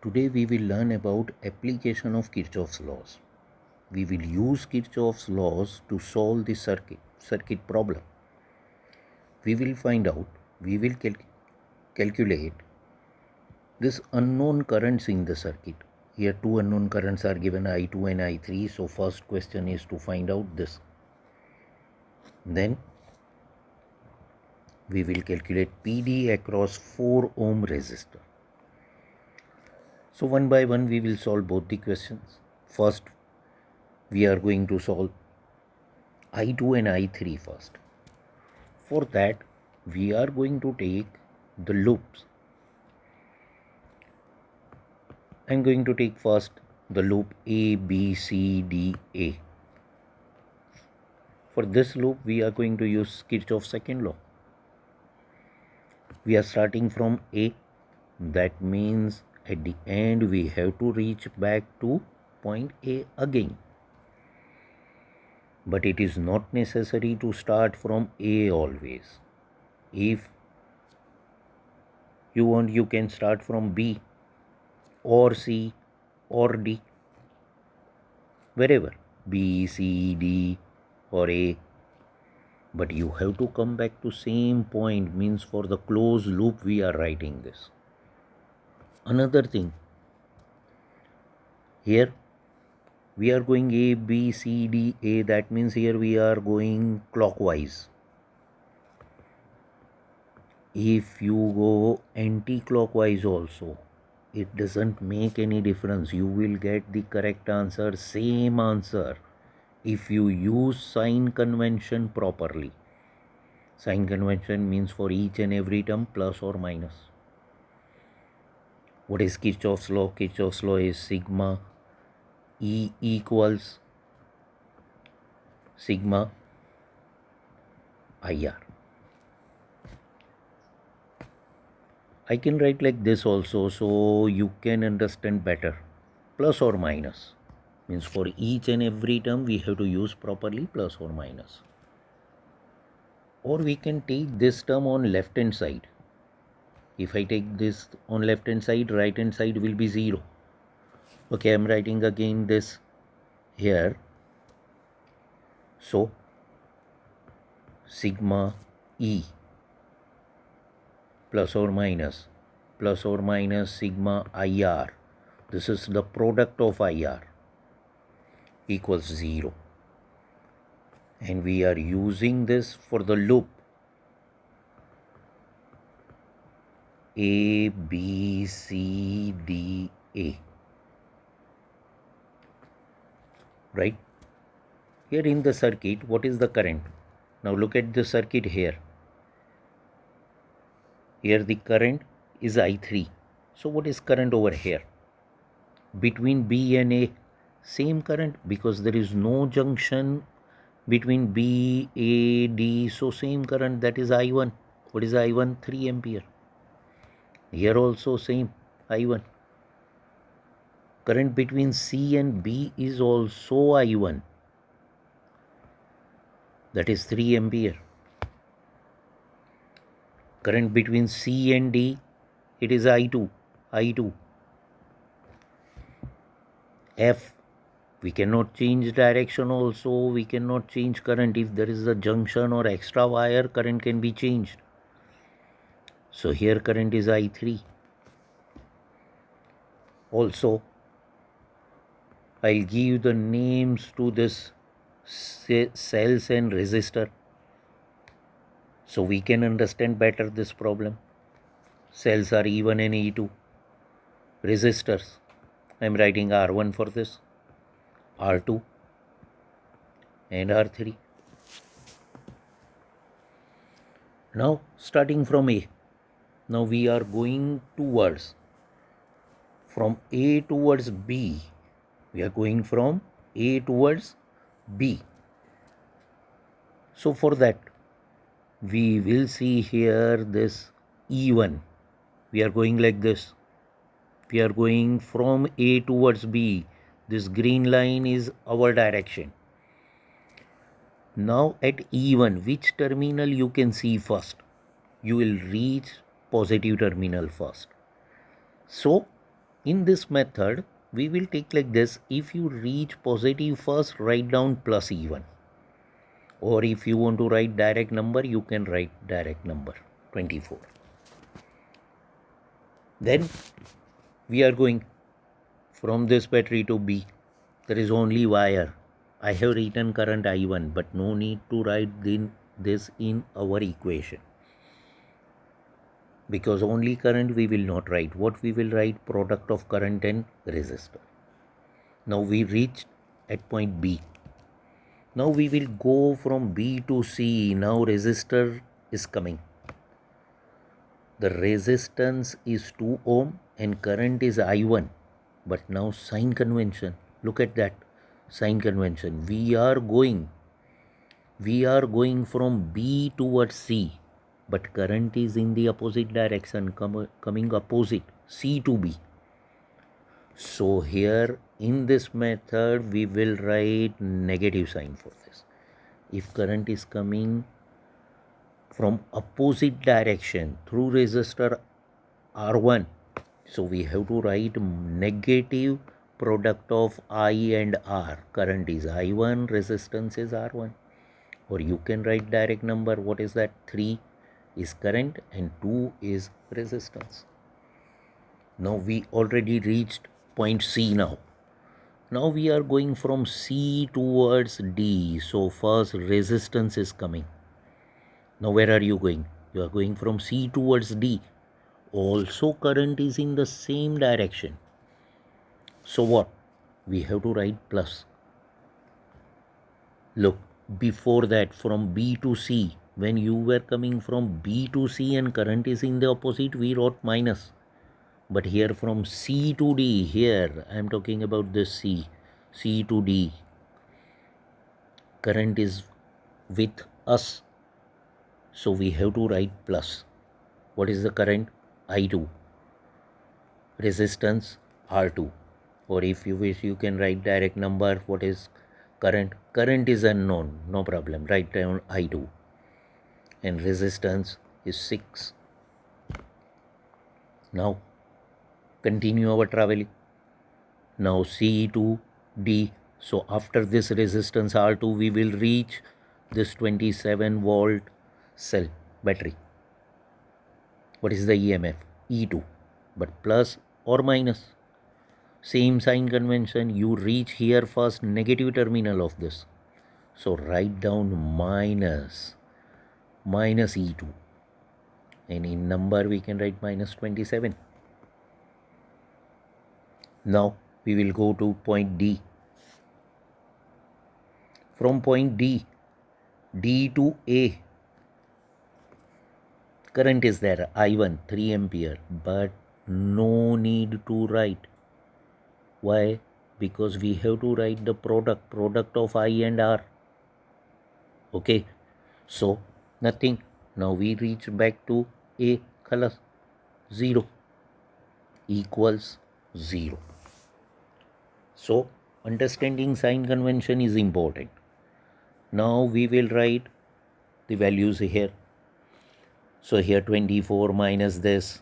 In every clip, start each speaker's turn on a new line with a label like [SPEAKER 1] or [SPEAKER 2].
[SPEAKER 1] Today we will learn about application of Kirchhoff's laws. We will use Kirchhoff's laws to solve the circuit problem. We will find out, we will calculate this unknown currents in the circuit. Here two unknown currents are given, I2 and I3. So first question is to find out this. Then we will calculate PD across 4 ohm resistor. So one by one we will solve both the questions. First we are going to solve I2 and I3 first. For that we are going to take the loops. I am going to take first the loop A, B, C, D, A. For this loop we are going to use Kirchhoff's second law. We are starting from A. That means at the end we have to reach back to point A again. But it is not necessary to start from A always. If you want, you can start from B or C or D, wherever, B, C, D or A. But you have to come back to same point, means for the closed loop we are writing this. Another thing, here we are going A, B, C, D, A. That means here we are going clockwise. If you go anti-clockwise also, it doesn't make any difference. You will get the correct answer, same answer, if you use sign convention properly. Sign convention means for each and every term plus or minus. What is Kirchhoff's law? Kirchhoff's law is sigma E equals sigma IR. I can write like this also, so you can understand better. Plus or minus means for each and every term we have to use properly plus or minus. Or we can take this term on left hand side. If I take this on left hand side, right hand side will be 0. Okay, I am writing again this here. So sigma E plus or minus sigma IR. This is the product of IR equals 0. And we are using this for the loop A, B, C, D, A. Right? Here in the circuit, what is the current? Now look at the circuit here. Here the current is I3. So what is current over here? Between B and A, same current, because there is no junction between B, A, D. So same current, that is I1. What is I1? 3 ampere. Here also same, I1. Current between C and B is also I1. That is 3 ampere. Current between C and D, it is I2. F, we cannot change direction also, we cannot change current. If there is a junction or extra wire, current can be changed. So here current is I3. Also, I'll give the names to this cells and resistor, so we can understand better this problem. Cells are E1 and E2. Resistors, I am writing R1 for this, R2 and R3. Now starting from A, now we are going towards, from A towards B. We are going from A towards B. So for that, we will see here this E1. We are going like this. We are going from A towards B. This green line is our direction. Now at E1, which terminal you can see first? You will reach positive terminal first. So In this method, we will take like this. If you reach positive first, write down plus even. Or if you want to write direct number, you can write direct number 24. Then we are going from this battery to B. There is only wire. I have written current I1, but no need to write this in our equation, because only current we will not write. What we will write? Product of current and resistor. Now we reached at point B. Now we will go from B to C. Now resistor is coming. The resistance is 2 ohm and current is I1. But now sign convention. Look at that sign convention. We are going from B towards C, but current is in the opposite direction, coming opposite, C to B. So here in this method we will write negative sign for this. If current is coming from opposite direction through resistor R1, so we have to write negative product of I and R. Current is I1, resistance is R1. Or you can write direct number. What is that? 3 is current and 2 is resistance. Now we already reached point C now. Now we are going from C towards D. So first resistance is coming. Now where are you going? You are going from C towards D. Also current is in the same direction. So what? We have to write plus. Look, before that from B to C, when you were coming from B to C and current is in the opposite, we wrote minus. But here from C to D, here I am talking about this C to D, current is with us. So we have to write plus. What is the current? I2. Resistance R2. Or if you wish, you can write direct number. What is current? Current is unknown, no problem. Write down I2. And resistance is 6. Now continue our traveling. Now C to D. So after this resistance R2, we will reach this 27 volt cell battery. What is the EMF? E2. But plus or minus. Same sign convention. You reach here first, negative terminal of this. So write down minus E2. And in number we can write minus 27. Now we will go to point D. From point D to A, current is there, I1, 3 ampere, but no need to write. Why? Because we have to write the product of I and R. Okay, so nothing. Now we reach back to A, color 0 equals 0. So understanding sign convention is important. Now we will write the values here. So here 24 minus this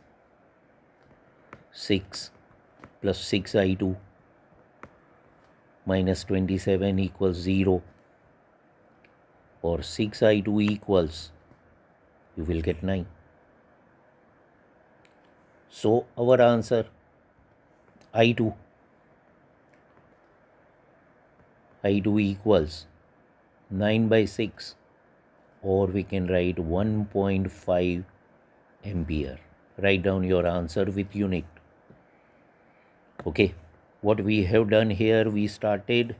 [SPEAKER 1] 6 plus 6I2 minus 27 equals 0, or 6I2 equals, you will get 9. So our answer I2 equals 9 by 6, or we can write 1.5 ampere. Write down your answer with unit. Okay, what we have done here, we started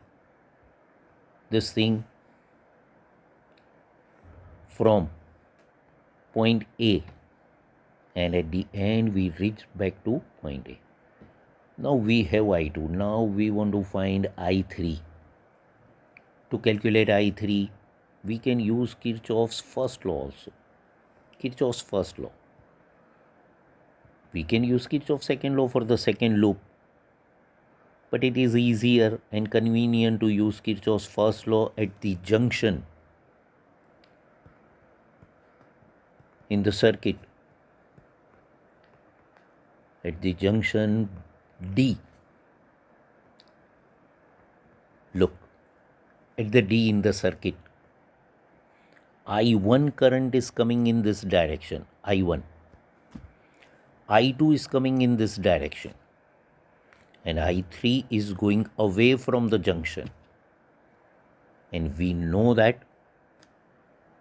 [SPEAKER 1] this thing from point A, and at the end we reach back to point A. Now we have I2. Now we want to find I3. To calculate I3, we can use Kirchhoff's first law also. Kirchhoff's first law. We can use Kirchhoff's second law for the second loop, but it is easier and convenient to use Kirchhoff's first law at the junction in the circuit. At the junction D. Look at the D in the circuit. I1 current is coming in this direction, I1. I2 is coming in this direction, and I3 is going away from the junction. And we know that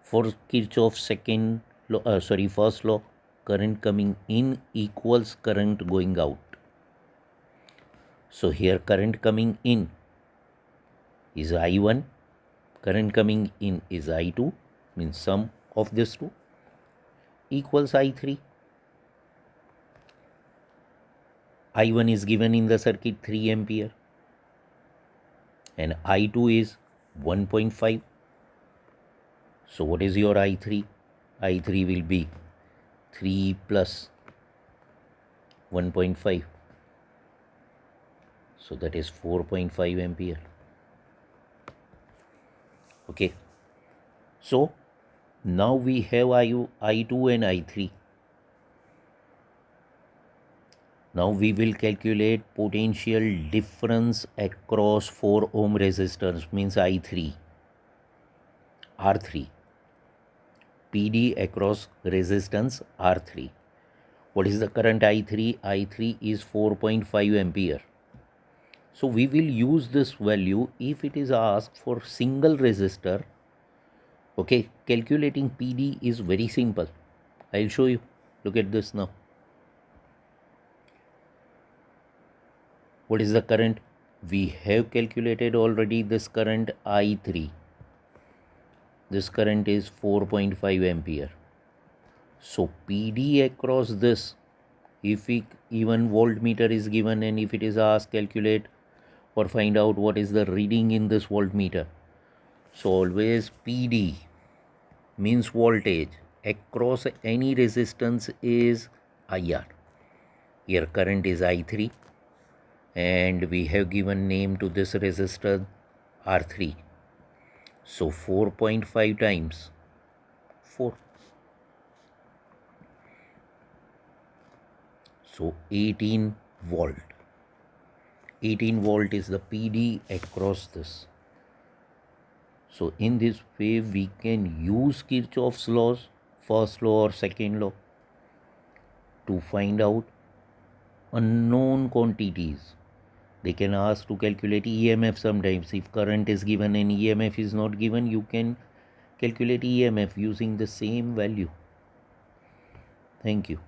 [SPEAKER 1] for Kirchhoff's first law, current coming in equals current going out. So here current coming in is I1, current coming in is I2, means sum of these two equals I3. I1 is given in the circuit 3 ampere and I2 is 1.5. So what is your I3? I3 will be 3 plus 1.5. So that is 4.5 ampere. Okay. So now we have I2 and I3. Now we will calculate potential difference across 4 ohm resistors, means I3, R3. PD across resistance R3. What is the current I3? I3 is 4.5 ampere. So we will use this value if it is asked for single resistor. Okay, calculating PD is very simple. I'll show you. Look at this now. What is the current? We have calculated already this current I3. This current is 4.5 ampere. So PD across this, if even voltmeter is given and if it is asked calculate or find out what is the reading in this voltmeter. So always PD means voltage across any resistance is IR. Here current is I3 and we have given name to this resistor R3. So 4.5 times 4. So 18 volt. 18 volt is the PD across this. So in this way we can use Kirchhoff's laws, first law or second law, to find out unknown quantities. They can ask to calculate EMF sometimes. If current is given and EMF is not given, you can calculate EMF using the same value. Thank you.